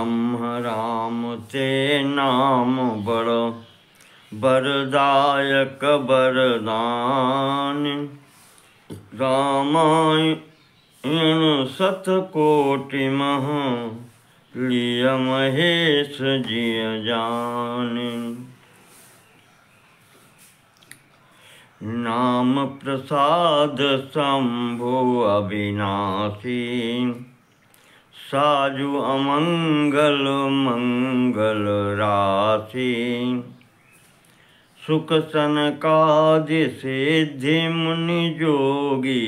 ब्रह्म राम ते नाम बड़ वरदायक वरदान। रामायण सतकोटि मह लिय महेश जिय जान। नाम प्रसाद शंभु अविनाशी साजु अमंगल मंगल राशि। सुख सनकादि सिद्धि मुनि जोगी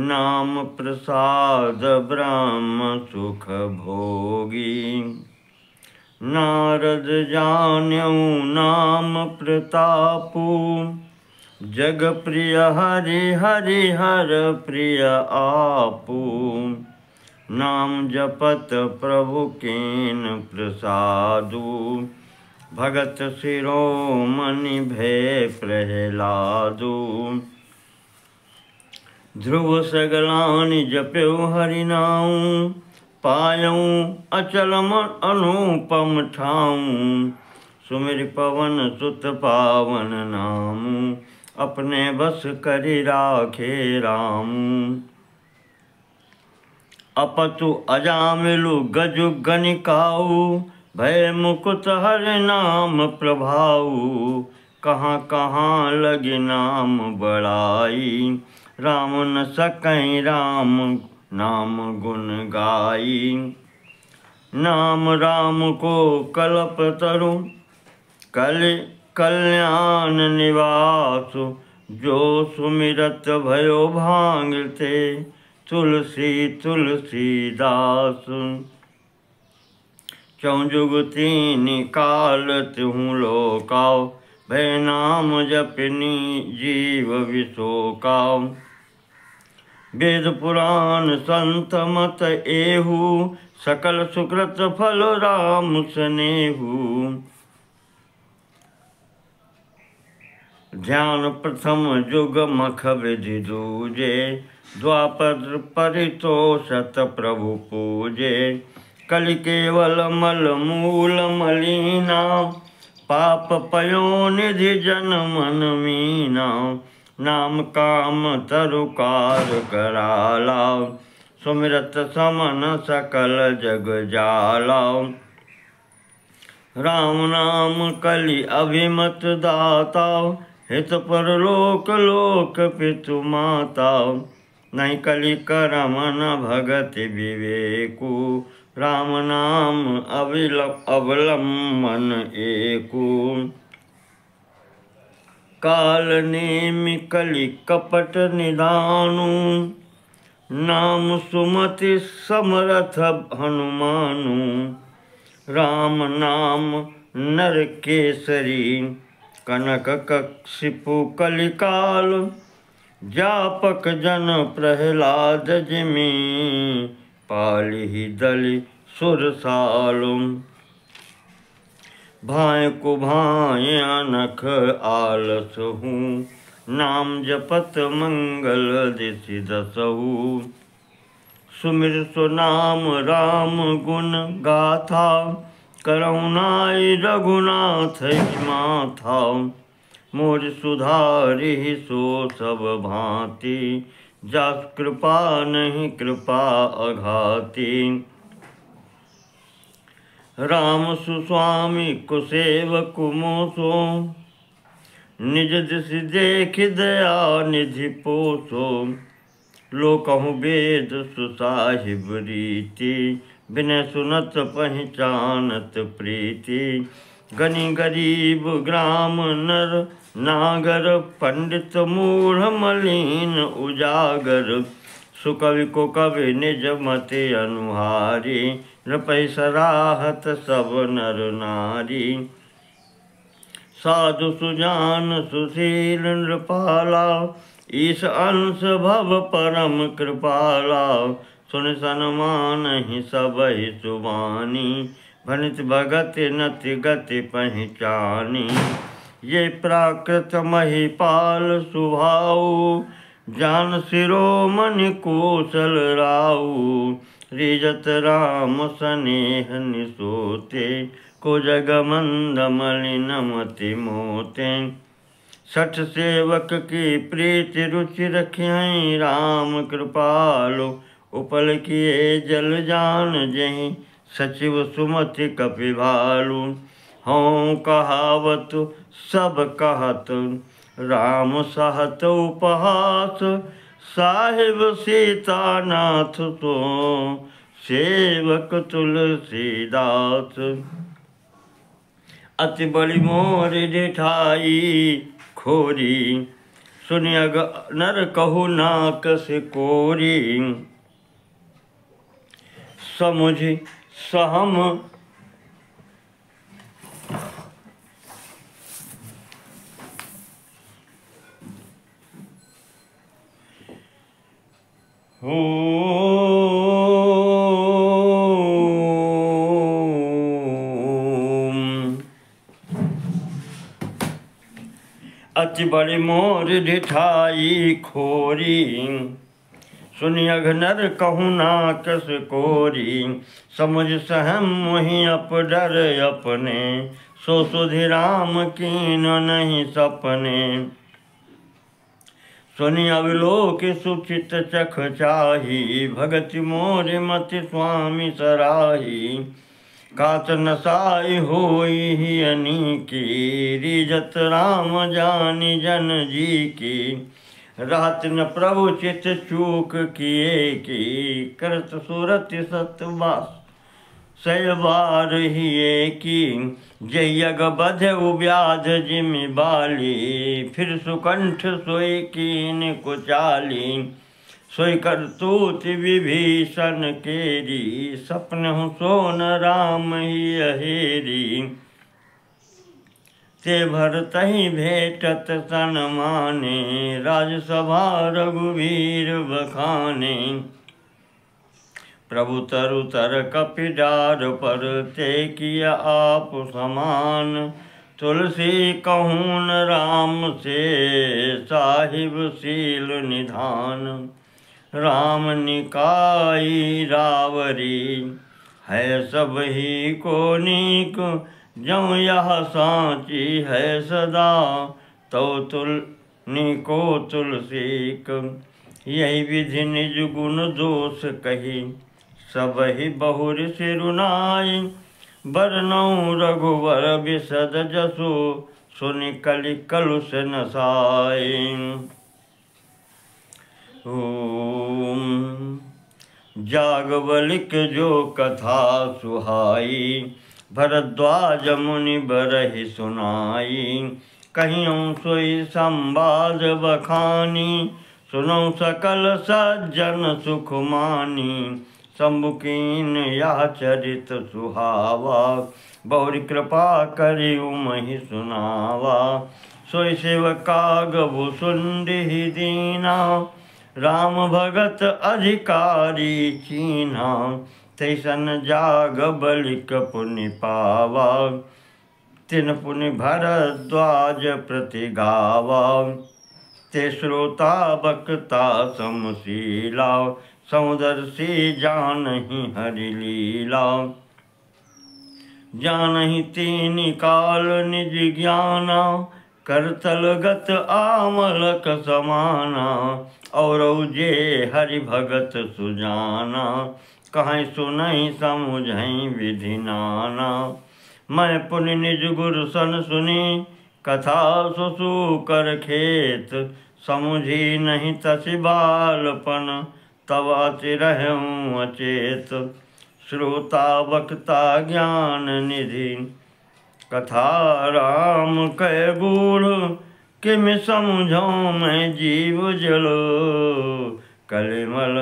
नाम प्रसाद ब्रह्म सुख भोगी। नारद जान्यऊ नाम प्रतापु जग प्रिय हरि हरि हर प्रिय आपू। नाम जपत प्रभु कीन प्रसादु भगत शिरोमणि भय प्रहलादु। ध्रुव सगलानि जप्यौ हरि नाउ पायऊ अचल अनुपम ठाऊं। सुमिर पवन सुत पावन नामु अपने बस करि राखे रामू। अपतु अजामिलु गजु गनिकाऊ भय मुकुट हरि नाम प्रभाऊ। कहाँ कहाँ लगे नाम बड़ाई राम न सकई राम नाम गुण गाई। नाम राम को कल्प तरु कल्याण निवास। जो सुमिरत भयो भांगते तुलसी तुलसीदास। चौजुग तीन काल तिहु लोकाओ भय नाम जपनी जीव विशोकाओ। वेद पुराण संत मत एहू सकल सुकृत फल राम सनेहू। ध्यान प्रथम जुग मख विधि दूजे द्वापर परितोषत प्रभु पूजे। कलि केवल मल मूल मलीना पाप पयो निधि जन मन मीना। नाम काम तरुकार कराला सुमिरत समन सकल जग जाला। राम नाम कलि अभिमत दाता हित पर लोक लोक पितु माता। नहीं कलि करम न भगति विवेकु राम नाम अवलंबन एकु। काल नेमि कलि कपट निदानु नाम सुमति समरथ हनुमानु। राम नाम नर केसरी कनक कशिपु कलिकाल। जापक जन प्रहलाद जिमि पालिहि दलि सुरसालु। भाय को भाय अनख आलस हूँ नाम जपत मंगल दिसि दसहु। सुमिर सुनाम राम गुण गाथा करुणाई रघुनाथ माथा। मोर सुधारि सो सब भांति जास कृपा नहीं कृपा अघाती। राम सुस्वामी कुसेवक मोसो निज दिसि देख दया निधि पोसो। लोकहु वेद सुसाहिब रीति बिनय सुनत पहचानत प्रीति। गनि गरीब ग्राम नर नागर पंडित मूढ़ मलिन उजागर। सुकवि को कवि निज मति अनुहारी नृपै सराहत सब नर नारी। साधु सुजान सुशील नृपाला ईश अंश भव परम कृपाला। सुन सन्मानहि सबहि सुबानी भनित भगत नति गति पहचानी। ये प्राकृत महिपाल सुभाऊ जान शिरोमणि कौशल राऊ। रिजत राम स्नेह निसोते, को जग मंद मलिन मति मोते। सठ सेवक की प्रीति रुचि रखियं, राम कृपालु उपल किए जल जान जहीं, सचिव सुमति कपि भालु। हों कहावत सब कहत, राम सहत उपहास, साहिब सीतानाथ तो सेवक तुलसीदास। अति बड़ी मोर जेठाई खोरी, सुनियग नर कहु नाकस कोरी। समुझ सहम हो, अति बड़ी मोर ढिठाई खोरी, सुनियघ नर कहु नाकस कोरी। समुझ सहम मोहि अप डर अपने, सो सुधि राम कीन नहीं सपने। सुनि अवलोक सुचित चख चाही, भगति मोर मति स्वामी सराही। कात नसाई होई हियनी की, रिजत राम जानी जन जी की। रहत न प्रभु चित चूक किए की, करत सूरत सतवास सय बार हिए की। जयग बध उब्याध जिमि बाली, फिर सुकंठ सोई कीन कुचाली। सोई करतूत विभीषण केरी, सपनहु सोन राम ही अहेरी। ते भरतहि भेटत सन माने, राजसभा रघुवीर बखाने। प्रभु तरु तर कपि डार पर, ते किया आप समान। तुलसी कहून राम से, साहिब सील निधान। राम निकाई रावरी, है सब ही को नीक। जँ यह साँची है सदा, तो निको तुलसीक। यही विधि निज गुण दोष कही, सब ही बहुर सिरुनाई। बरनऊँ रघुवर बिसद जसु, सुनि कलि कलुष नसाई। ओम जागवलिक जो कथा सुहाई, भरद्वाज मुनि बरहि सुनाई। कहियों सोई संवाद बखानी, सुनौ सकल सज्जन सुख मानी। शंभुकीन यह चरित सुहावा, बहुरी कृपा करि उमहि सुनावा। सोई सेवका गभु सुंदि दीना, राम भगत अधिकारी चीन्हा। तैसन जाग बलिक पुनि पावा, तिन पुनि भरद्वाज प्रति गावा। ते श्रोता बक्ता समशीला, समुदर्शी जानहि हरि लीला। जानहि तीनि काल निज ज्ञाना, करतलगत आमलक समाना। और जे हरि भगत सुजाना, कहीं सुनहि समुझहि विधि नाना। मैं पुनि निज गुरु सन सुनी, कथा सुसु कर खेत। समुझी नहीं तसि बालपन, तब अति रहूँ अचेत। श्रोता वक्ता ज्ञान निधि, कथा राम कै गूढ़। किमि समुझऊँ मैं जीव जल, कलिमल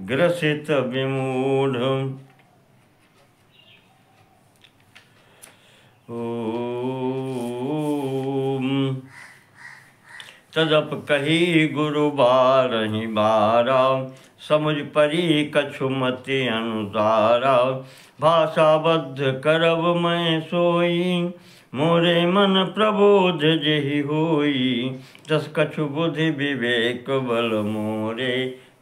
ग्रसित विमूढ़। तदप कही गुरु बारहि बारा, समुझ परी कछु मति अनुसारा। भाषाबद्ध करब मैं सोई, मोरे मन प्रबोध जेहि होई। जस कछु बुद्धि विवेक बल मोरे,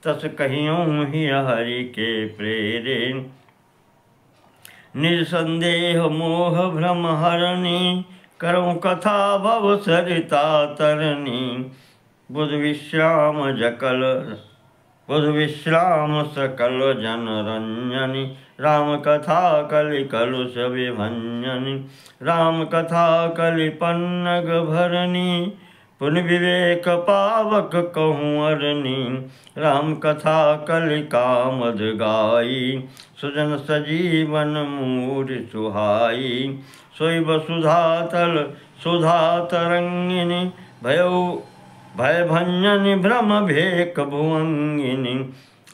तस कहियों ही हरि के प्रेरे। निज संदेह मोह भ्रम हरणी, करऊँ कथा भव सरिता तरणी। बुध विश्राम सकल जन रंजनी, राम कथा कलि कलुष विभंजनी। राम कथा कलि पन्नग भरनी, पुन विवेक पावक कहूँ अरनी। राम कथा कलि कामद गाई, सुजन सजीवन मूढ़ सुहाई। सोई वसुधा तल सुधा तरंगिनी, भय भंजनी भ्रम भेक भुअंगिनी।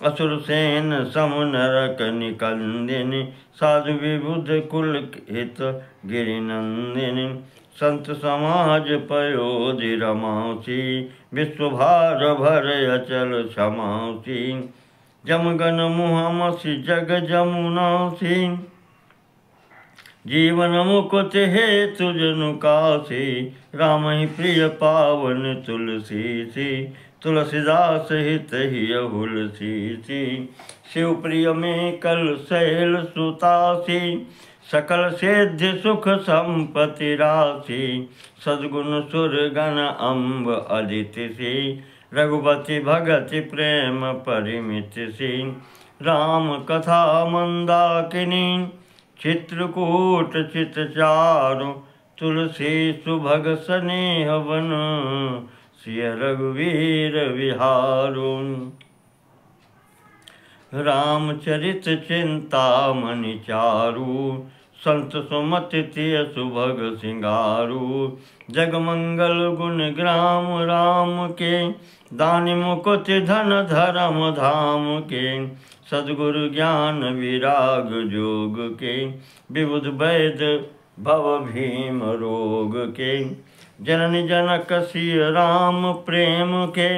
असुर सेन सम नरक निकंदिनी, साधु विबुध कुल हित गिरिनंदिनी। संत समाज पयोधि रमासी, विश्वभार भर अचल क्षमासी। जमगन मुहमसि जग जमुनासी, जीवन मुकुत हेतु जनु कासी। राम ही प्रिय पावन तुलसी, तुलसीदास हित ही हुलसी। शिव प्रिय में कल शैल सुतासी, सकल सिद्धि सुख संपत्ति राशि। सद्गुण सुरगण अम्ब अदिति सी, रघुपति भगति प्रेम परिमित सी। राम कथा मंदाकिनी, चित्रकूट चित चारु। तुलसी सुभग स्नेह वन, सिय रघुवीर विहारु। रामचरित चिंतामणि चारु, संत सुमति तिय सुभग सिंगारू। जगमंगल गुण ग्राम राम के, दानि मुकुट धन धर्म धाम के। सद्गुरु ज्ञान विराग जोग के, विबुध वैद भव भीम रोग के। जननी जनक सिय राम प्रेम के,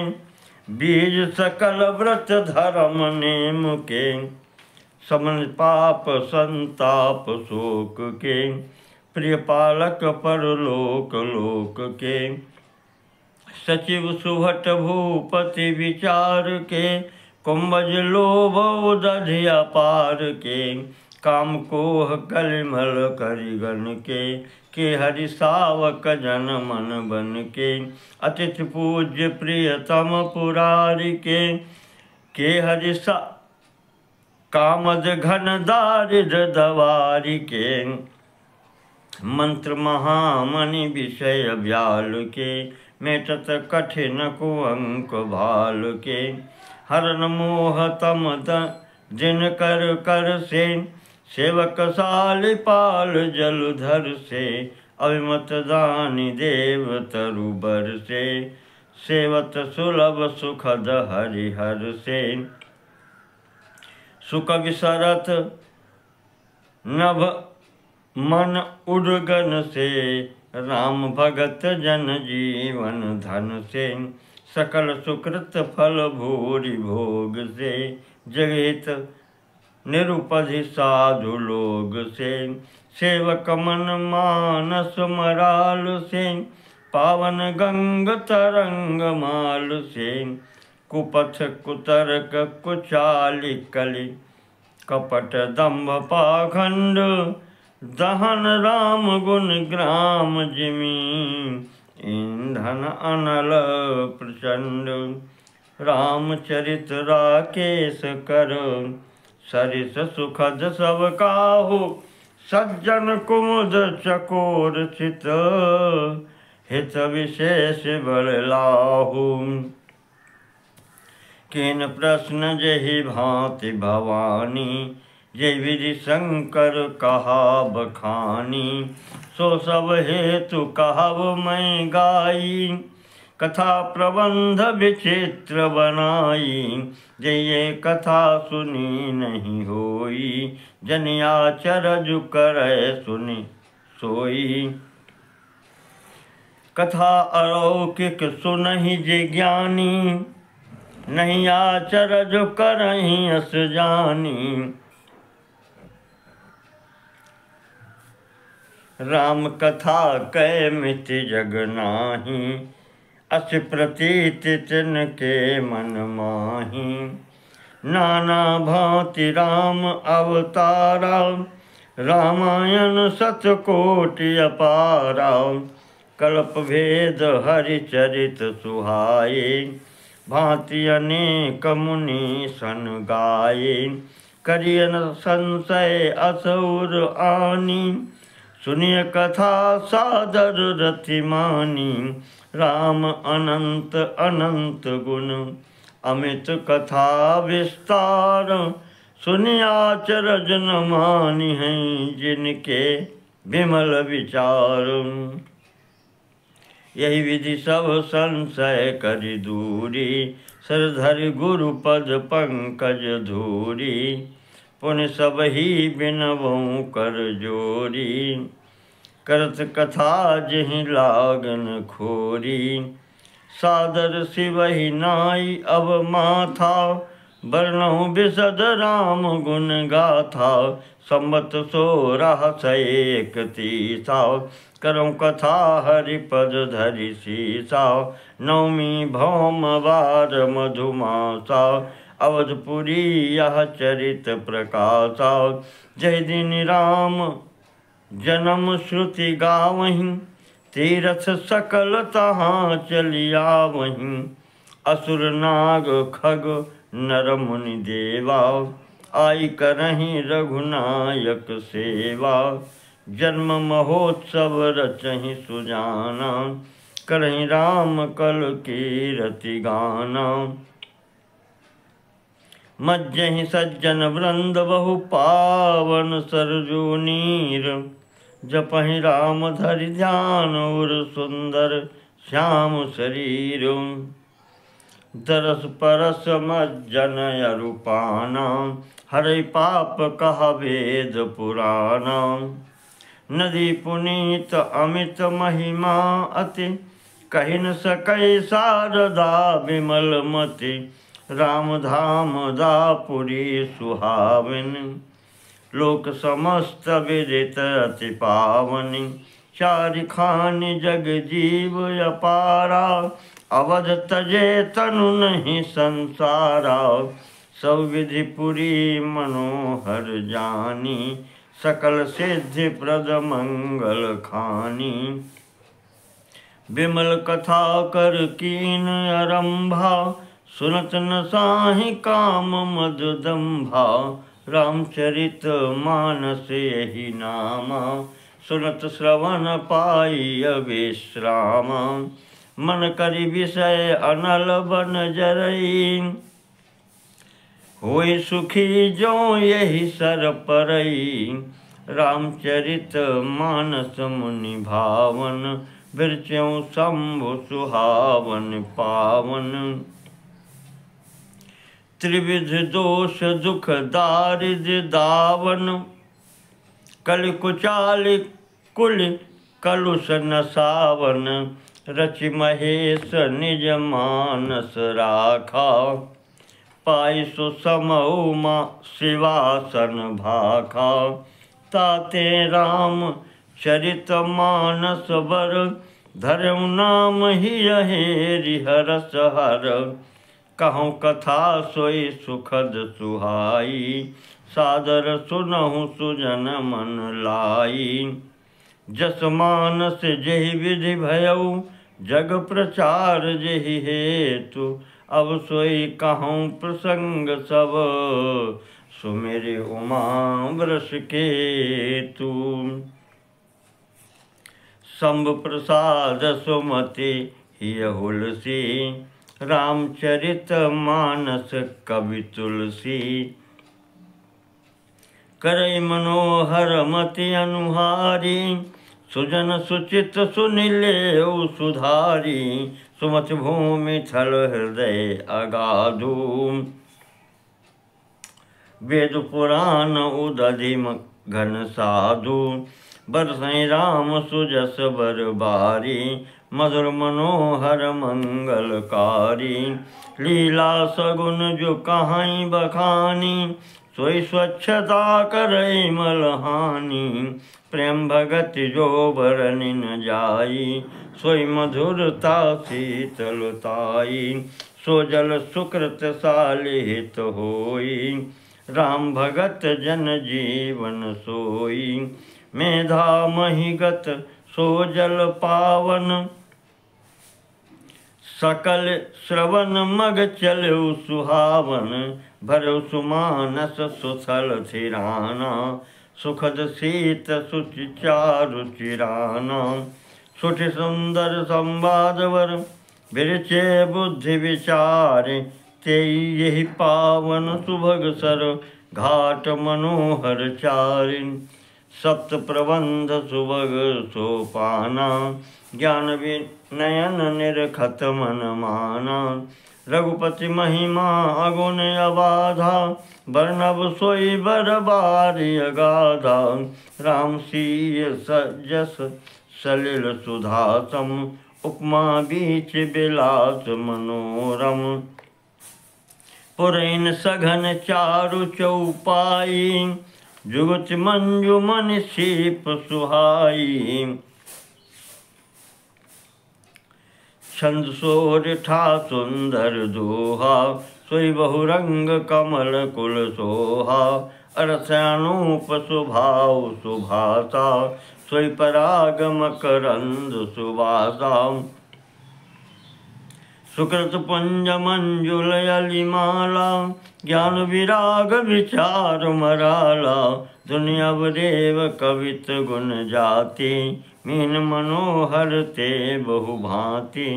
बीज सकल व्रत धर्म नेम के। समन पाप संताप शोक के, प्रिय पालक परलोक लोक के। सचिव सुभट भूपति विचार के, कुंभज लोभ दधि अपार के। काम कोह कलिमल करिगन के हरि सावक जन मन बन के। अतिथि पूज्य प्रियतम पुरारी के हरि सा कामद घन दारिद्र दवारी के। मंत्र महामणि विषय व्याल के, मेटत कठिन कुअंक भाल के। हरन मोह तम दिन कर कर से, सेवक साल पाल जलधर से। अभिमत दानी देव तरुबर से, सेवत सुलभ सुखद हरिहर से। सुख विसरत नभ मन उर्गन से, राम भगत जन जीवन धन से। सकल सुकृत फल भूरि भोग से, जगहित निरुपधि साधु लोग से। सेवक मन मानस मराल से, पावन गंग तरंग माल से। कुपथ कुतर्क कुचाली कलि, कपट दंभ पाखंड। दहन राम गुण ग्राम जिमी, ईंधन अनल प्रचंड। रामचरित राकेश कर, सरिस सुखद सब काहू। सज्जन कुमुद चकोर चित, हित विशेष बल लाहू। किन प्रश्न जहि भांति भवानी, जय विधि शंकर कहा बखानी। सो सब हेतु कहब मैं गाई, कथा प्रबंध विचित्र बनाई। जय कथा सुनी नहीं होई, जनिया चरज करे सुनि सोई। कथा अलौकिक सुनहि जे ज्ञानी, नहीं आचरज करहि अस जानी। राम कथा कै मिति जग नाही, अस प्रतीत तिनके मन माही। नाना भांति राम अवतारा, रामायण सतकोटि अपारा। कल्प भेद हरिचरित सुहाए, भांति अनेक मुनि सन गाये। करियन संशय असुर आनी, सुनिय कथा सादर रति मानी। राम अनंत अनंत गुण, अमित कथा विस्तार। सुनिया अचरज न मानी हैं, जिनके विमल विचार। यही विधि सब संशय करि दूरी, सिर धरि गुरु पद पंकज धूरी। पुण्य सब ही बिनवऊँ कर जोरी, करत कथा जहि लागन खोरी। सादर सिवहि नाई अब माथा, वर्णहु बिशद राम गुण गाथा। संबत 1631 करऊँ कथा हरिपद धरि सीसा। नवमी भौम वार मधुमासा, अवधपुरी यह चरित प्रकाशा। जय दिन राम जन्म श्रुति गावहीं, तीरथ सकल तहाँ चलियावहीं। असुर नाग खग नर मुनि देवा, आई करहीं रघुनायक सेवा। जन्म महोत्सव रचहि सुजाना, करहीं राम कल कीरति गाना। मज्जहि सज्जन वृंद बहु पावन सरजू नीर। जपहि राम धरि ध्यान उर सुंदर श्याम शरीर। दरस परस मज्जन अरूपाना, हरै पाप कहा वेद पुराना। नदी पुनीत अमित महिमा अति, कहि न सकै शारदा विमल मति। राम धाम दापुरी सुहावनि, लोक समस्त विदित अति पावनि। चारि खानि जग जीव अपारा, अवध तजे तनु नहीं संसारा। सब विधि पुरी मनोहर जानी, सकल सिद्धि प्रद मंगल खानी। विमल कथा कर कीन आरंभा, सुनत न साहि काम मददंभा। रामचरित मानस यही नामा, सुनत श्रवण पाई अविश्रामा। मन करि विषय अनल बन जरई, होय सुखी जो यही सर परई। रामचरित मानस मुनि भावन, बिरचऊँ शंभु सुहावन पावन। त्रिविध दोष दुख दारिद्र दावन, कलि कुचालि कुल कलुष नसावन। रचि महेश निज मानस राखा, पाई सुसमऊ शिवासन भाखा। ताते राम चरित मानस बर, धरऊ नाम ही हेरि हरस हर। कहूँ कथा सोई सुखद सुहाई, सादर सुनहु सुजन मन लाई। जस मानस जेहि विधि भयऊ, जग प्रचार जेहि हेतु। अब सोई कहूँ प्रसंग सब, सुमिरि उमा वृष केतु। शंभ प्रसाद सुमति हिय हुलसी, रामचरित मानस कवि तुलसी। करई मनोहर मति अनुहारी, सुजन सुचित सुनिलेउ सुधारी। सुमति भूमि थल हृदय अगाधु, वेद पुराण उदधिम घन साधु। बरसई राम सुजस बर बारी, मधुर मनोहर मंगलकारी। लीला सगुन जो कहाई बखानी, सोई स्वच्छता करई मलहानी। प्रेम भगति जो बरनि न जाई, सोई मधुरता शीतलताई। सो जल सुकृत सालिहित होई, राम भगत जन जीवन सोई। मेधा महिगत सो जल पावन, सकल श्रवण मग चलु सुहावन। भरौ सुमानस सुथल थिराना, सुखद शीत सुचि चारु चिराना। सुठि सुंदर संवाद वर, बिरचे बुद्धि विचारे। तेई यही पावन सुभग सर, घाट मनोहर चारिन। सप्त प्रबंध सुभग सोपाना, ज्ञान विनयन निरखत मन माना। रघुपति महिमा अगुण अबाधा, बरनब सोई बर बारी अगाधा। राम सीय जस सलिल सुधा सम, उपमा बीच बिलास मनोरम। पुरैन सघन चारु चौपाई, जुगति मंजु मन सीप सुहाई। छंद सोरठा सुंदर दोहा, सोई बहुरंग कमल कुल सोहा। अरस अनूप सुभाव सुभाषा, सोई पराग मकरंद सुवासा। सुकृत पुंज मंजुल यलिमाला, ज्ञान विराग विचार मराला। दुनिया देव कवित गुण जाति, मीन मनोहर ते बहु भांति।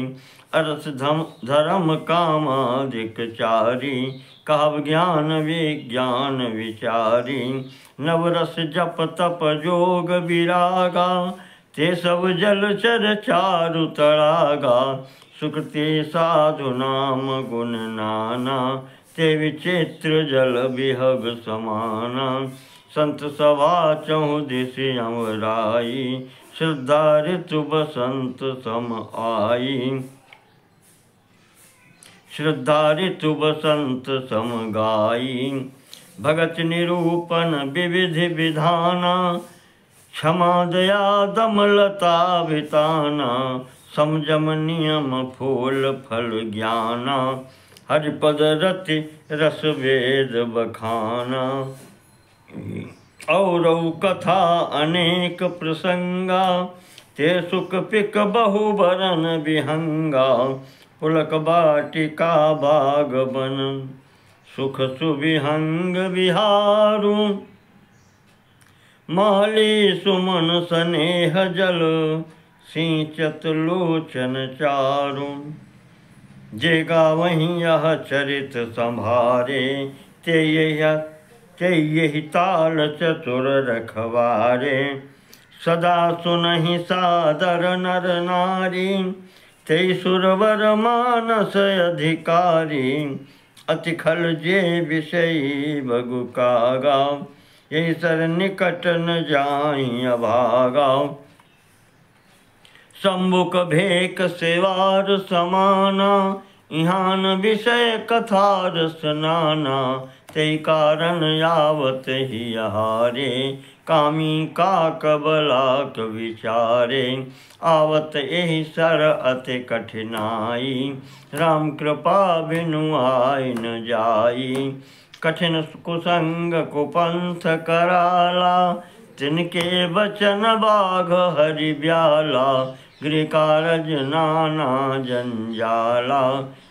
अरस धर्म कामादिक चारी, कहब ज्ञान विज्ञान विचारी। नवरस जप तप जोग विरागा, ते सब जलचर चारु तड़ागा। सुकृति साधु नाम गुण नाना, ते विचित्र जल विहग समाना। संत सभा चहु दिश अमराई, श्रद्धा ऋतु बसंत सम आई। श्रद्धा ऋतु बसंत सम गाई। भगत निरूपण विविधि विधाना, क्षमा दया दमलता विताना। समझम नियम फूल फल ज्ञाना, हरिपद रति रस वेद बखाना। और कथा अनेक प्रसंगा, ते सुख पिक बहु बरन विहंगा। पुलक बाटिका बाग बन, सुख सुविहंग विहारू। माली सुमन स्नेह जल, सिंचत लोचन चारु। जे गावहीं यह चरित संभारे, ते यही ताल चतुर रखवारे। सदा सुनहि सादर नर नारी, ते सुरवर मानस अधिकारी। अति खल जे विषयी बगु कागा, यही सर निकट न जाई अभागा। शंभुक भेक सेवार समाना, इहान विषय कथार स्नाना। ते कारण यावत ही हारे, कामी काक बलाक विचारे। आवत एहि सर अति कठिनाई, राम कृपा बिनु आय न जाई। कठिन कुसंग कुपंथ कराला, तिनके बचन बाघ हरि ब्याला। गृह कारज नाना जंजाला,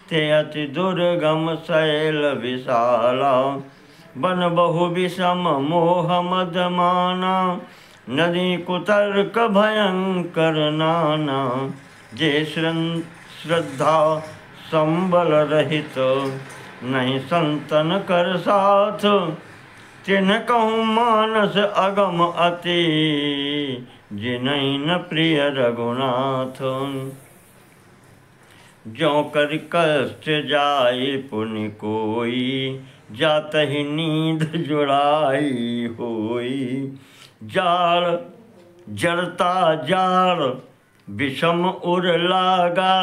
ते अति दुर्गम शैल विशाला। बन बहु विषम मोह मद माना, नदी कुतर्क भयंकर नाना। जे श्रद्धा संबल रहित, नहीं संतन कर साथ। तिन्ह कहूँ मानस अगम अति, जिनहि न प्रिय रघुनाथ। ज्यों कर कष्ट जाय पुनि कोई, जात ही नींद जुड़ाई होई। जाड़ जड़ता जाड़ विषम उर लागा,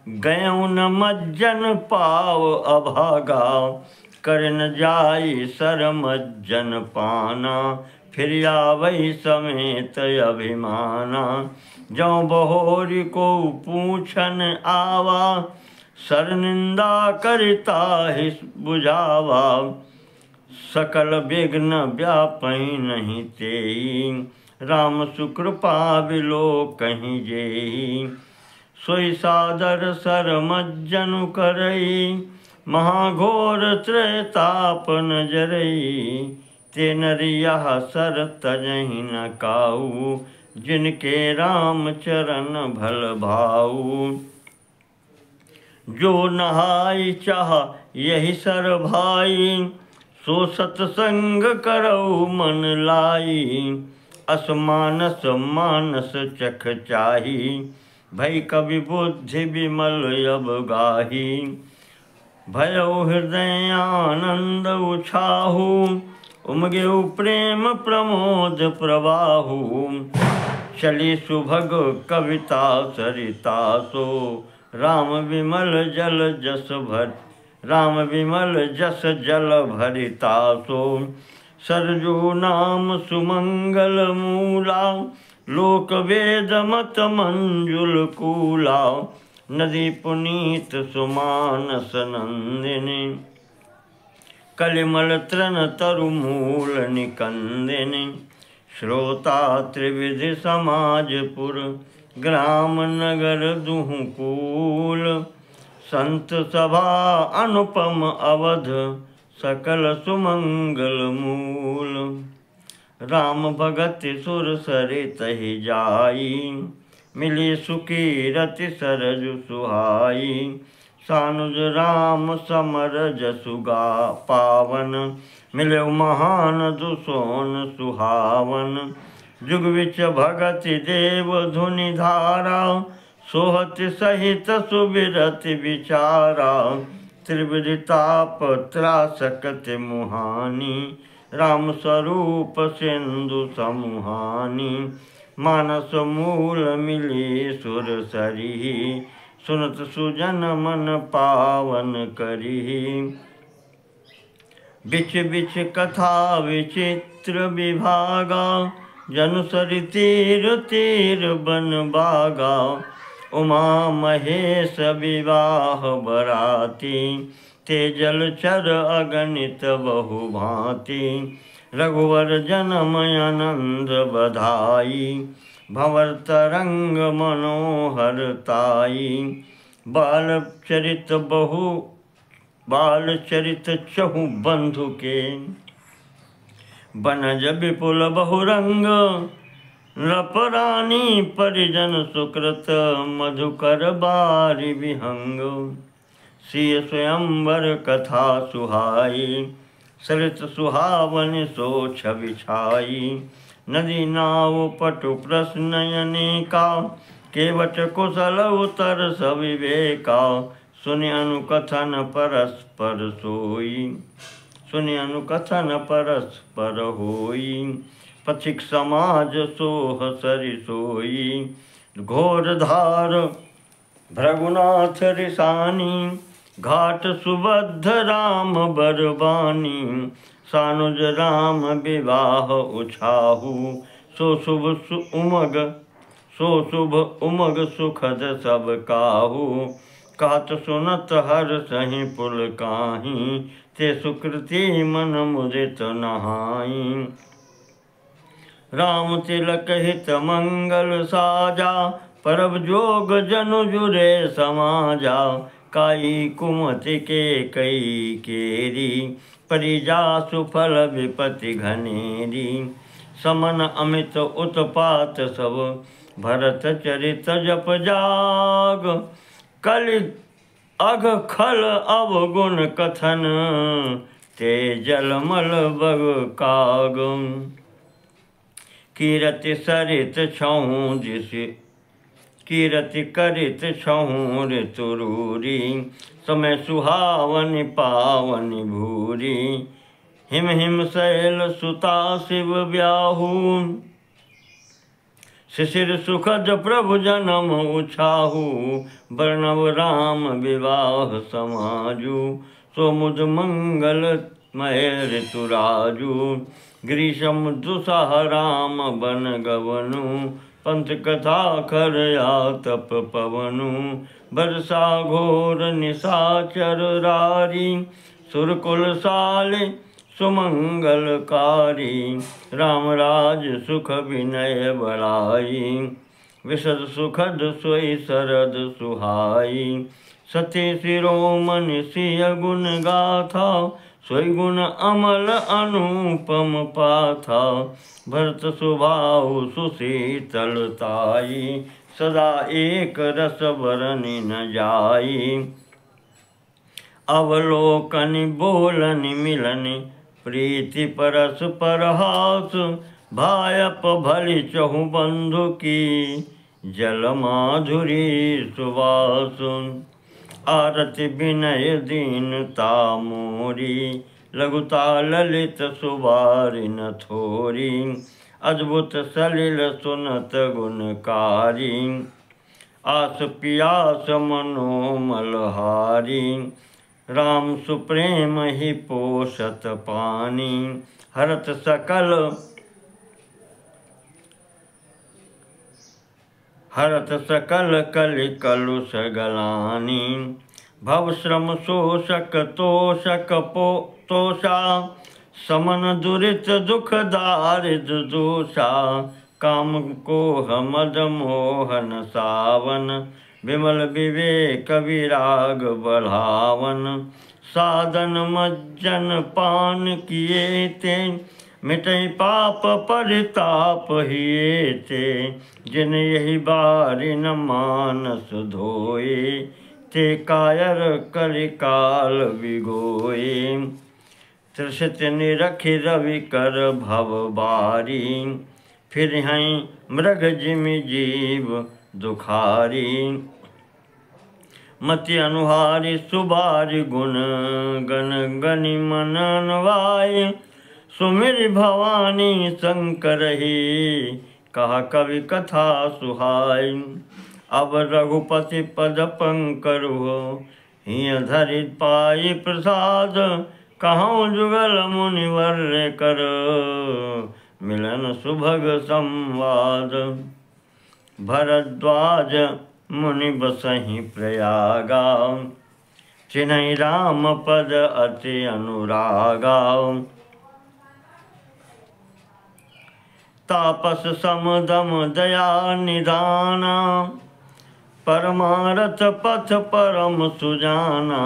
गयों न मज्जन पाव अभागा। कर न जाई सरमज्जन पाना, फिर आवई समेत अभिमाना। जौ बहोरी को पूछन आवा, सर निंदा करता ही बुझावा। सकल विघ्न व्यापई नहीं तेई, राम सुकृपा बिलो कहीं जेई। सोई सादर सरमज्जनु करई, महाघोर त्रैताप नजरई। ते नरिया सर तजहि न काऊ, जिनके राम चरण भल भाऊ। जो नहाई चाह यही सर भाई, सो सतसंग करऊ मन लाई। असमानस मानस चख चाही, भई कवि बुद्धि विमल अब गाही। भयउ हृदय आनंद उछाहू, उमगेउ प्रेम प्रमोद प्रवाहू। चली सुभग कविता सरिता सो, राम विमल जल जस भर राम विमल जस जल भरिता सो। सरजू नाम सुमंगल मूला, लोक वेद मत मंजुल कूला। नदी पुनीत सुमानस नंदिनी, कलिमल तृण तरु मूल निकंदिनी। श्रोता त्रिविधि समाजपुर, ग्राम नगर दुहु कूल। संत सभा अनुपम अवध, सकल सुमंगल मूल। राम भगत सुर सरित ही जाई, मिली सुखी रति सरजु सुहाई। सानुज राम समर जसुगा पावन, मिले महान दुसोन सुहावन। जुग विच भगति देव धुनि धारा, सोहति सहित सुबिरति विचारा। त्रिविधि ताप त्रासकति मुहानी, राम स्वरूप सिंधु समुहानी। मानस मूल मिली सुर सरिहि, सुनत सुजन मन पावन करिहि। बिच बिच कथा विचित्र विभागा, जनु सरि तीर तीर बन बागा। उमा महेश विवाह बराती, ते जलचर अगणित बहु भांति। रघुवर जन्म आनंद बधाई, भंवर तरंग मनोहर ताई। बाल चरित चहु बंधु के, बनज विपुल बहुरंग। नृपरानी परिजन सुकृत, मधुकर बारि विहंग। सिय स्वयंवर कथा सुहाई, सरित सुहावन सो छवि छाई। नदी नाव पटु प्रश्न अनेका, केवट कुशल उत्तर सविवेका। सुनि अनुकथन परस्पर सोई, सुनि अनुकथन परस्पर होई। पथिक समाज सोह सरि सोई, घोर धार भृगुनाथ रिसानी। घाट सुबद्ध राम बरबानी, सानुज राम विवाह उछाहू। सो शुभ उमग सुखद सब काहू। कहत सुनत हर सही पुल काही, ते सुकृति मन मुदित नहाई। राम तिलक हित मंगल साजा, परब जोग जनु जुरे समाजा। काई कुमति के कई केरी, परिजा सुफल विपति घनेरी। समन अमित उत्पात सब, भरत चरित जप जाग। कलि अघ खल अवगुण कथन, ते जलमल बग काग। कीरति सरित छहु जिसि, कीरति करित छहु ऋतुरूरी। समय सुहावनि पावनि भूरी, हिम हिम शैल सुता शिव ब्याहू। शिशिर सुखद प्रभु जन्म उछाहू, वर्णव राम विवाह समाजू। सोमुद मंगलमय ऋतुराजु। ग्रीष्म दुसह राम बन गवनु, पंथ कथा खरया तप पवनु। बरसा घोर निशाचर रारी, सुरकुल साले सुमंगलकारी। राम राज सुख विनय बड़ाई, विशद सुखद सोई शरद सुहाई। सती शिरोमणि सिय गुण गाथा, सोई गुण अमल अनुपम पाथा। भरत सुभाव सुशीतलताई, सदा एक रस बरनि न जाई। अवलोकनि बोलनि मिलनि, प्रीति परस परहास। भायप भली चहु बंधु की, जल माधुरी सुवास। आरति विनय दीनता मोरी, लघुता ललित सुबारि न थोरी। अद्भुत सलिल सुनत गुणकारी, आस पियास मनोमलहारी। राम सुप्रेम ही पोषत पानी, हरत सकल कलि कलुष गलानी। भव श्रम शोषक तोषक तोषा, समन दुरित दुख दारिद्र दोषा। काम कोह मद मोहन सावन, विमल विवेक विराग बढ़ावन। साधन मज्जन पान किए ते, मिटई पाप परिताप हिए ते। जिन यही बारी न मानस धोए, ते कायर कलिकाल विगोए। त्रिषित निरखि रवि कर भव बारी, फिर हैं मृग जिमि जीव दुखारी। मति अनुहारी सुबारि गुण गण गनि मनन वाय। सुमिर भवानी शंकर ही, कहा कवि कथा सुहाय। अब रघुपति पद पंकरु, हिय धरि पाई प्रसाद। कहूँ जुगल मुनिवर कर, मिलन सुभग संवाद। भरद्वाज मुनि बसहि प्रयागा, चिन्है राम पद अति अनुरागा। तापस समदम दया निदाना, परमारथ पथ परम सुजाना।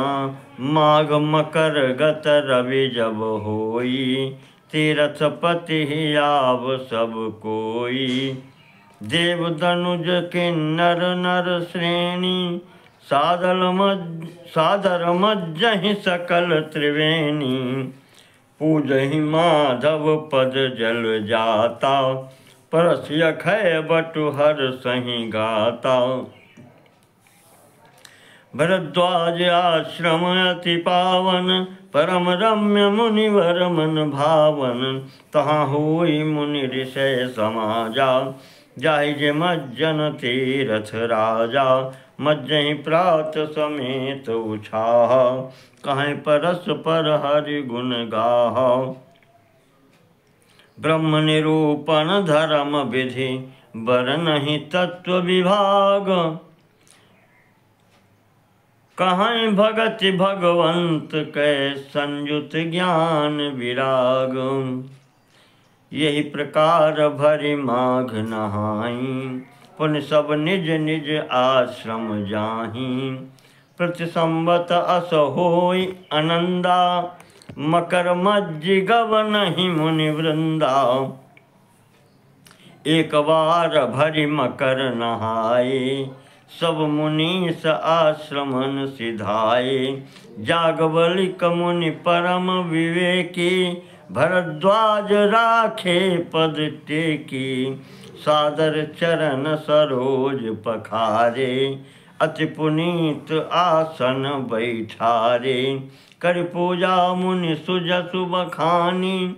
माघ मकर गत रवि जब होई, तीरथ पति आव सब कोई। देव दनुज किन्नर नर श्रेणी, सादर मज्जहि सकल त्रिवेणी। पूजहि माधव पद जल जाता, परस यखै बटु हर सहि गाता। भरद्वाज आश्रम अति पावन, परम रम्य मुनिवर मन भावन। तहाँ होई मुनि ऋषय समाजा, जाहि जे मज्जन तीरथ राजा। मज्जहि प्रात समेत उछाह, कहीं परस पर हरि गुण गाह। ब्रह्म निरूपण धर्म विधि, बरनहि तत्व विभाग। कहीं भगति भगवंत कै, संयुत ज्ञान विराग। यही प्रकार भरि माघ नहाई, पुन सब निज निज आश्रम जाहि। प्रति संवत अस होई आनंदा, मकर मज्जि गवनहि मुनि वृंदा। एक बार भरि मकर नहाए, सब मुनीस आश्रमन सिधाए। जागवलिक मुनि परम विवेकी, भरद्वाज राखे पद टेकी। सादर चरण सरोज पखारे, अति पुनीत आसन बैठारे। कर पूजा मुनि सुजसु बखानी,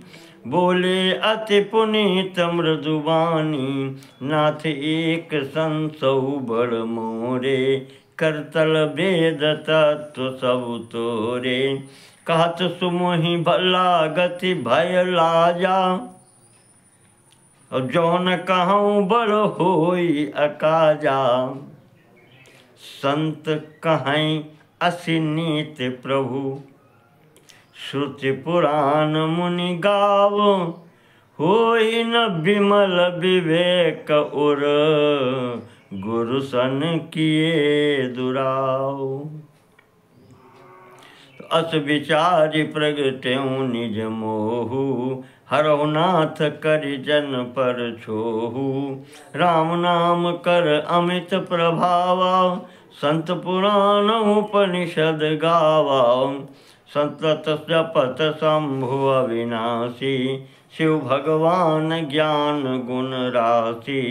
बोले अति पुनीत मृदुबानी। नाथ एक संसौ बड़ मोरे, करतल वेद तत्व सब तोरे। कहत सुमोहि भला गति भय लाजा, और जौन कहूँ बड़ होई अकाजा। संत कहीं असिनीत प्रभु, श्रुति पुराण मुनि गाव। होई न विमल विवेक उर, गुरु सन किए दुराव। अस विचारि प्रगट्यौं निज मोहु, हरहु नाथ करि जन पर छोहु। राम नाम कर अमित प्रभावा, संत पुराण उपनिषद गावा। संतत जपत शंभु अविनाशी, शिव भगवान ज्ञान गुण राशि।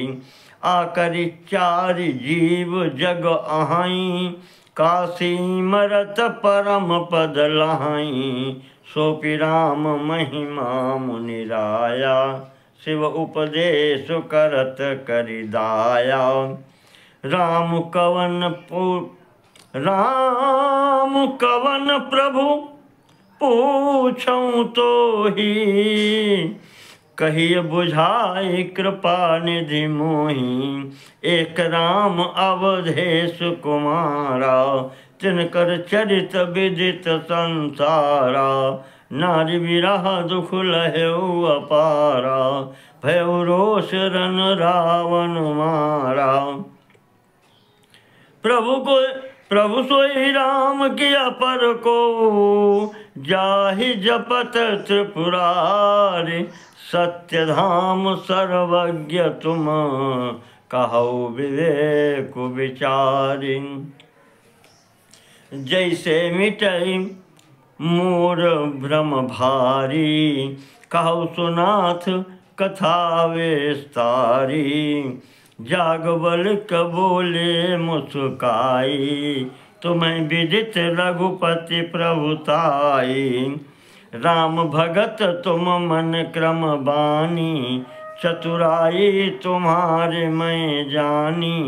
आकरि चारि जीव जग अहाई, काशी मरत परम पद लहाई। सोपि राम महिमा मुनि राया, शिव उपदेश करत करि दाया। राम कवन प्रभु पूछऊँ तो ही, कहिए बुझाई कृपा निधि मोहि। एक राम अवधेश कुमारा, तिनकर चरित विदित संसारा। नारी विरह दुख लहेउ अपारा, भयउ रोष रन रावण मारा। प्रभु सोई राम किया पर को, जाहि जपत त्रिपुरारि। सत्य धाम सर्वज्ञ तुम, कहु विवेक विचारि। जैसे मिटई मोर भ्रम भारी, कहु सुनाथ कथा विस्तारी। जागबल कबोले मुस्काई, तुम्हें विदित रघुपति प्रभुताई। राम भगत तुम मन क्रम बानी, चतुराई तुम्हारे मैं जानी।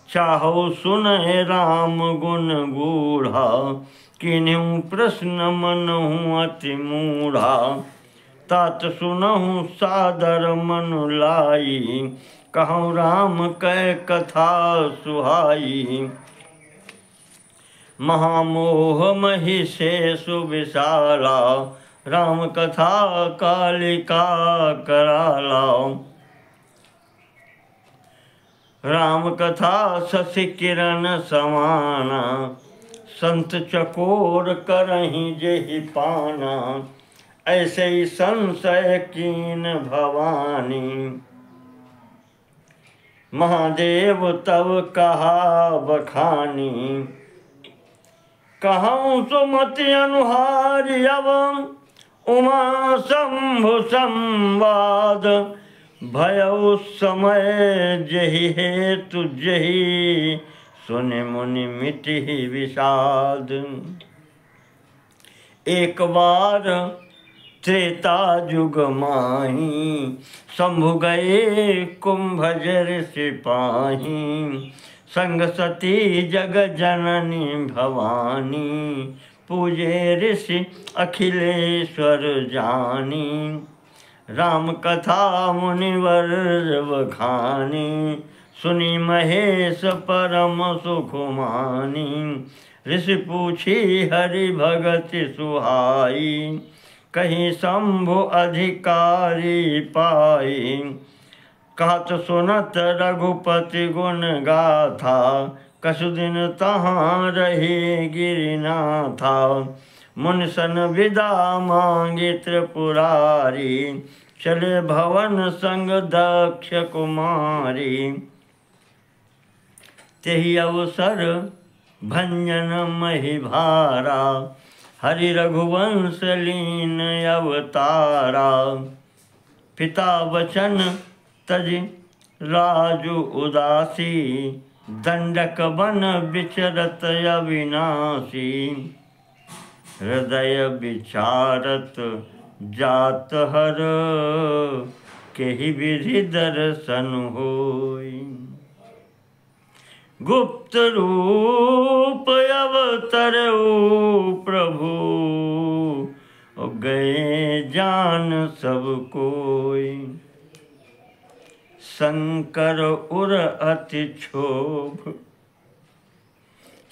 चाहो सुनहि राम गुण गूढ़ा, किन्हु प्रश्न मनहु अति मूढ़ा। तात सुनहु सादर मनु लाई, कहूँ राम कै कथा सुहाई। महामोह महिषेषु विशाला, राम कथा कालिका कराला। राम कथा शशि किरण समाना, संत चकोर करहीं जेहि पाना। ऐसे ही संशय कीन भवानी, महादेव तब कहा बखानी। कहूँ सुमति अनुहारी अब, उमा शंभु संवाद। भयउ समय जहि हेतु जहि, सुनि मुनि मिटिहि विषाद। एक बार त्रेता जुग माही, शंभु गए कुंभजर सिपाही। संग सती जग जननी भवानी, पूजे ऋषि अखिलेश्वर जानी। राम कथा मुनिवर बखानी, सुनी महेश परम सुख मानी। ऋषि पूछी हरि भगति सुहाई, कहीं शंभु अधिकारी पाई। कहत सुनत रघुपति गुण गाथा, कसु दिन तहाँ रही गिरिनाथा। मुनि सन विदा मांगी त्रिपुरारी, चले भवन संग दक्ष कुमारी। तेहि अवसर भंजन महि भारा, हरि रघुवंश लीन अवतारा। पिता वचन तज राजु उदासी, दंडक बन विचरत अविनाशी। हृदय विचारत जात हर, केहि विधि दर्शन होई। गुप्त रूप अवतरऊ प्रभु, गए जान सब कोई। शंकर उर अति क्षोभ,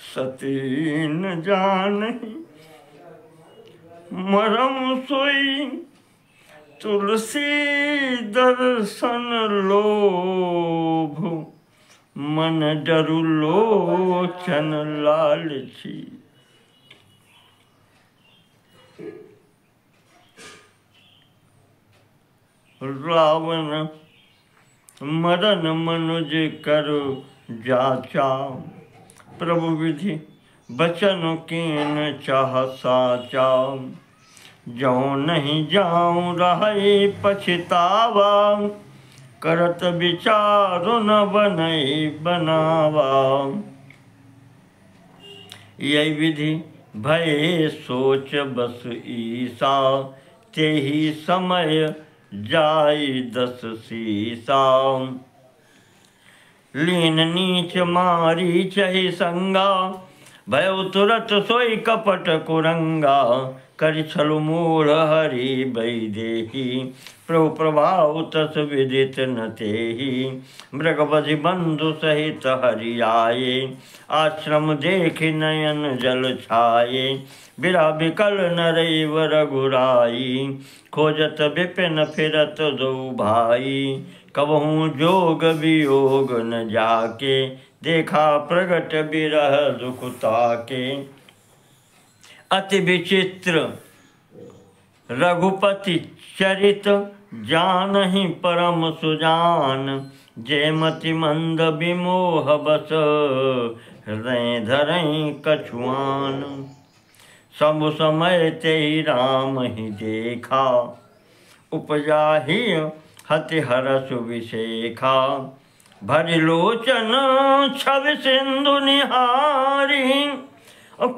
सती न जानहि मरम सोई। तुलसी दर्शन लोभ, मन डरु लोचन लालची। रावण मदन मनुज करु जाचा, प्रभु विधि बचन कीन चाह साचा। जो नहीं जाऊं रहे पछतावा, करत विचारु न बनई बनावा। यही विधि भय सोच बस ईसा, तेहि समय जाई दस सीसा। लीन नीच मारी चहि संगा, भय तुरत सोई कपट कुरंगा। कर छलु मूढ़ हरि वैदेही, प्रभु प्रभाव तस विदित न तेहि। मृगवधि बंधु सहित हरि आये, आश्रम देखि नयन जल छाये। बिरा बिकल नरैव रघुराई, खोजत विपिन फिरत दो भाई। कबहूँ जोग वियोग न जाके, देखा प्रगट बिरह दुख ताके। अति विचित्र रघुपति चरित, जानहि परम सुजान। जयमति मंद विमोह बस, हृदय धरई कछुआन। सब समय तेहि राम ही देखा, उपजा ही हति हरष विशेखा। भरि लोचन छवि सिंधु निहारी,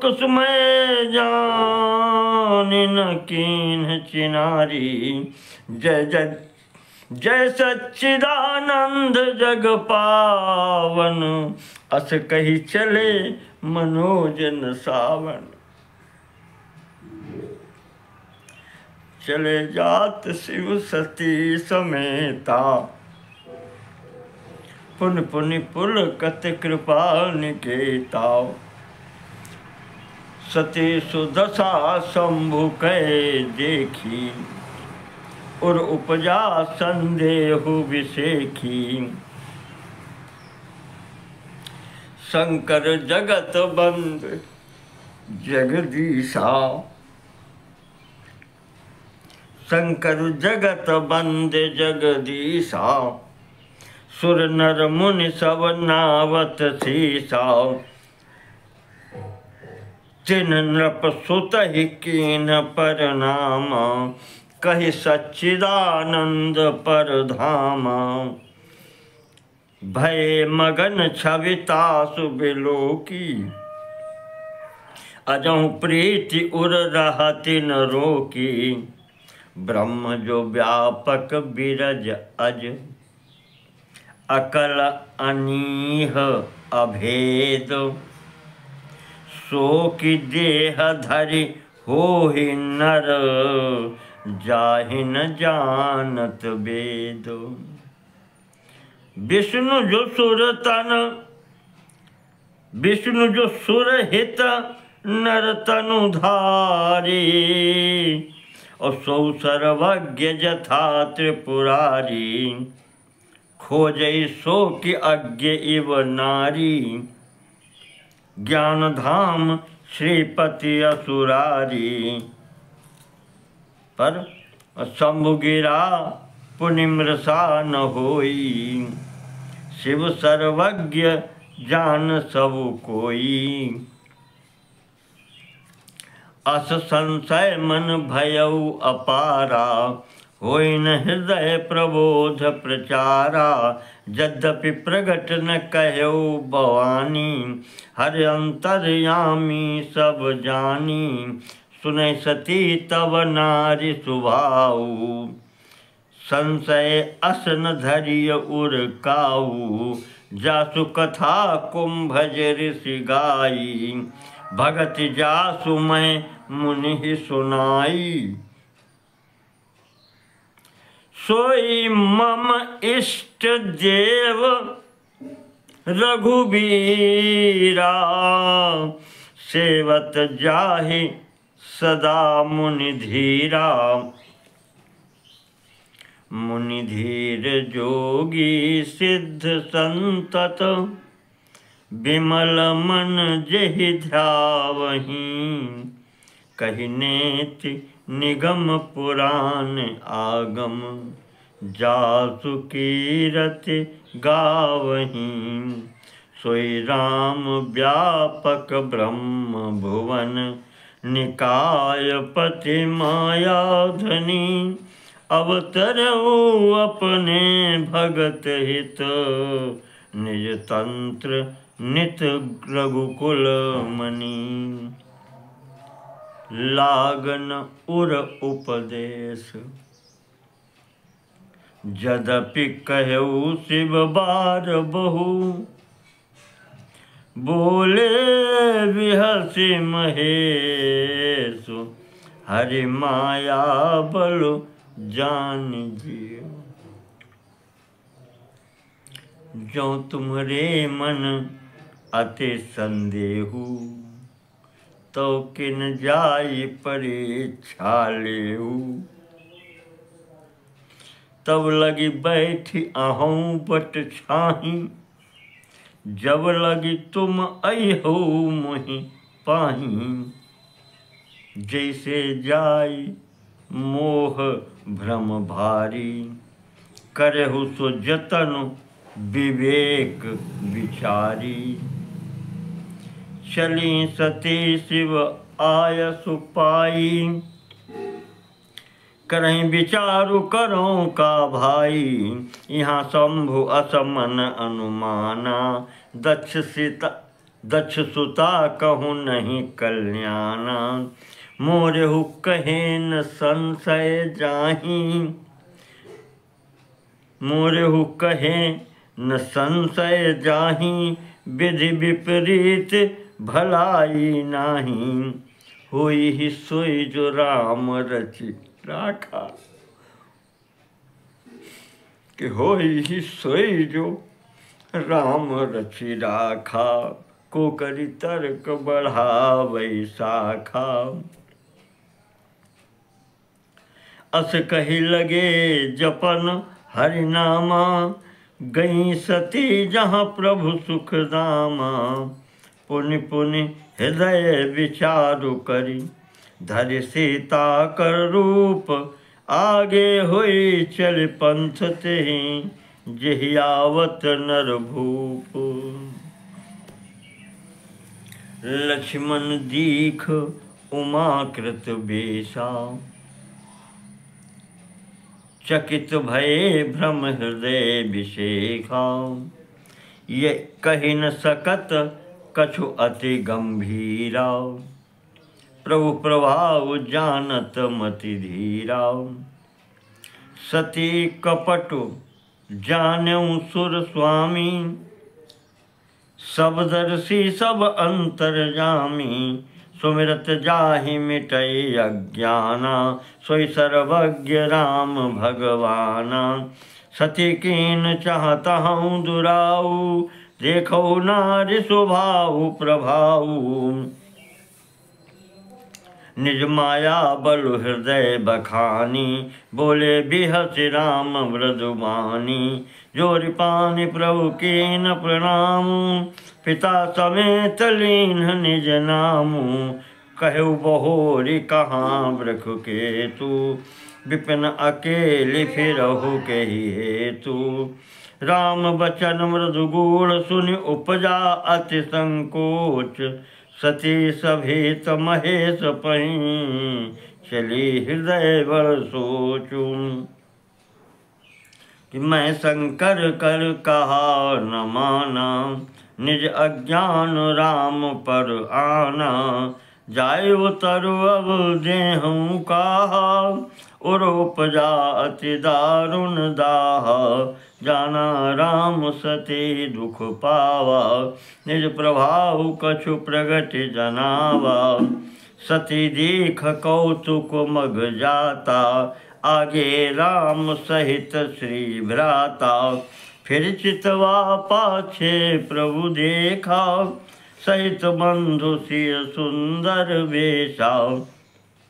कुसुमय जानि न कीन्ह चिनारी। जय जय जय सच्चिदानंद जग पावन, अस कही चले मनोजन सावन। चले जात शिव सती समेता, पुन पुनि पुलकत कृपा निकेता। सती सुदशा शंभु कै देखी, और उपजा संदेहु विसेखी। शंकर जगत बंद जगदीशा, शंकर जगत बंद जगदीशा। सुर नर मुनि सब नावत सीसा, तिन नृप सुत ही कीन परनामा। कहि सच्चिदानंद परधामा, भय मगन छवितासु बिलोकी। अजहु प्रीति उर रहति न रोकी। ब्रह्म जो व्यापक बिरज अज, अकल अनीह अभेद। सो कि देह धरि होहि नर, जाहि न जानत वेद। विष्णु जो सुर तन, विष्णु जो सुर हित नर तनु धारी। और सौ सर्वज्ञ जथा त्रिपुरारी, खोजई सो कि अज्ञ इव नारी। ज्ञान धाम श्रीपति असुरारी, पर शंभु गिरा पुनिमृषा न होई। शिव सर्वज्ञ जान सब कोई। अस संशय मन भयउ अपारा, होई न हृदय प्रबोध प्रचारा। यद्यपि प्रगट न कहऊ भवानी, हर अंतर्यामी सब जानी। सुनै सती तव नारी सुभाऊ, संशय असन धरिय उर काऊ। जासु कथा कुंभज ऋषि गाई, भगत जासु मैं मुनि सुनाई। सोई मम इष्ट देव रघुबीरा, सेवत जाहि सदा मुनि धीरा। मुनि धीर जोगी सिद्ध संतत, विमल मन जेहि ध्यावहीं। कहि नेति निगम पुराण आगम, जासु कीरति गावहीं। सोई राम व्यापक ब्रह्म भुवन, निकाय पति मायाधनी। अवतरऊ अपने भगत हित, निज तंत्र नित रघुकुल मणि। लागन उर उपदेश, यद्यपि कहऊ शिव बार बहु। बोले बिहसि महेश, हरि माया बल जान जियो। जो तुम्हारे मन अति संदेहु, तो किन जाई परीक्षा लेहु। तब लगी बैठी अहूँ बट छाही, जब लगी तुम अहो मोहि पाही। जैसे जाई मोह भ्रम भारी, करहु सो जतन विवेक विचारी। चली सती शिव आयसु पाई, करहीं विचारु करो का भाई। यहाँ शंभु असमन अनुमाना, दक्ष सुता कहूँ नहीं कल्याणा। मोरेहु कहे न संशय जाहि, मोरेहु कहे न संशय जाहि। विधि विपरीत भलाई नाही, होई ही सोई जो राम रचि राखा। कि होई ही सोई जो राम रचि राखा। को करी तर्क बढ़ावै शाखा। अस कही लगे जपन हरिनामा, गई सती जहाँ प्रभु सुख दामा। पुनि पुनि हृदय विचारु करी, धरि सीता कर रूप। आगे हुई चल पंथ तेहि, जेहि आवत नर भूप। लक्ष्मण दीख उमाकृत बेशा, चकित भये भ्रम हृदय विशेखा। ये कही न सकत कछु अति गंभीरा, प्रभु प्रभाव जानत मति धीरा। सती कपटु जान्यऊ सुर स्वामी, सब दर्शी सब अंतर्जामी। सुमिरत जाहि मिटई अज्ञाना, सोई सर्वज्ञ राम भगवाना। सती कीन चाहता हूँ दुराऊ, देखो नारी स्वभाव प्रभाऊ। निज माया बलु हृदय बखानी, बोले बिहसि राम मृदुबानी। जोरि पानि प्रभु कीन प्रणाम, पिता समेत लीन निज नामु। कहु बहोरी कहाँ वृख केतु, विपिन अकेली फिरहु केहि हेतु। राम बचन मृदु गूढ़ सुनि उपजा अति संकोच। सती सभेत महेश पहीं, चली हृदय बड़ सोचू। कि मैं शंकर कर कहा न माना, निज अज्ञान राम पर आना। जाय उतरु अब देहूँ कहा, उरोपजा अति दारुण दाह, जाना राम सती दुख पावा, निज प्रभाव कछु प्रगति जनावा। सती देख कौतुक मग जाता, आगे राम सहित श्री भ्राता। फिर चितवा पाछे प्रभु देखा, सहित बंधु सिय सुंदर वेशा।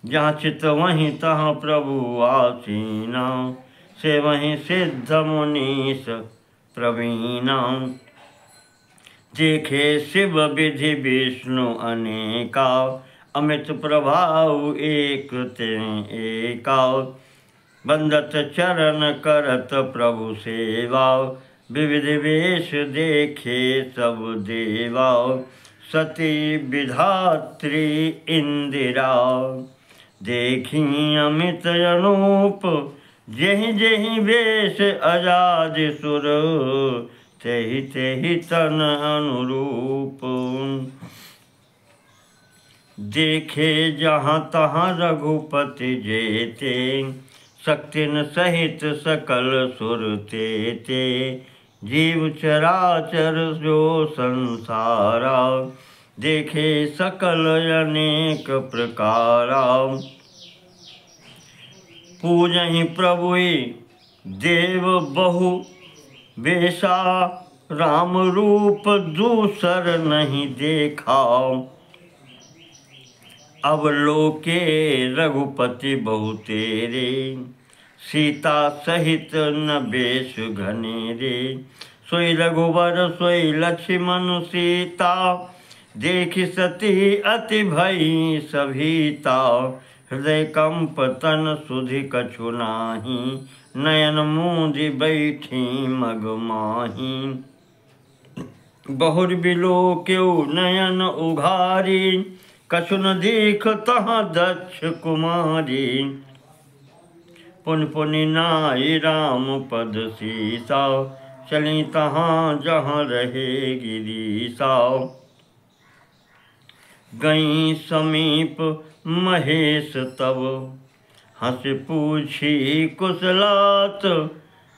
जहाँ चित वहीं तहाँ प्रभु आसीना, से वहीं सिद्ध मुनीश प्रवीणा। देखे शिव विधि विष्णु अनेका, अमित प्रभाव एक ते एका। बंदत चरण करत प्रभु सेवा, विविध वेश देखे सब देवा। सती विधात्री इंदिरा, देखी अमित अनूप, जेहि जेहि वेश अजाज सुर, तेहि तेहि तन अनुरूप। देखे जहाँ तहाँ रघुपति जेते, शक्तिन सहित सकल सुर तेते। जीव चराचर जो संसारा, देखे सकल अनेक प्रकारा। पूजहि प्रभुई देव बहु बेसा, राम रूप दूसर नहीं देखा। अवलोके रघुपति बहु तेरे, सीता सहित न बेश घनेरे। सोई रघुवर सोई लक्ष्मण सीता, देखि सती अति भई सभीता। हृदय कंप तन सुधि कछु नाही, नयन मूंदि बैठी मग माही। बहुर बिलोक्यो नयन उघारी, कछु न देख तहाँ दक्ष कुमारी। पुन पुनि नाई राम पद सीसा, चली तहाँ जहाँ रहे गिरीसा। गई समीप महेश तब, हंस पूछी कुशलात।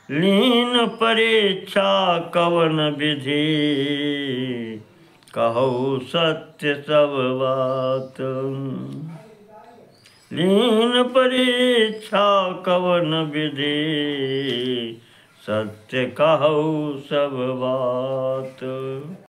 लीन परीक्षा कवन विधि, कहु सत्य सब बात। लीन परीक्षा कवन विधि, सत्य कहु सब बात।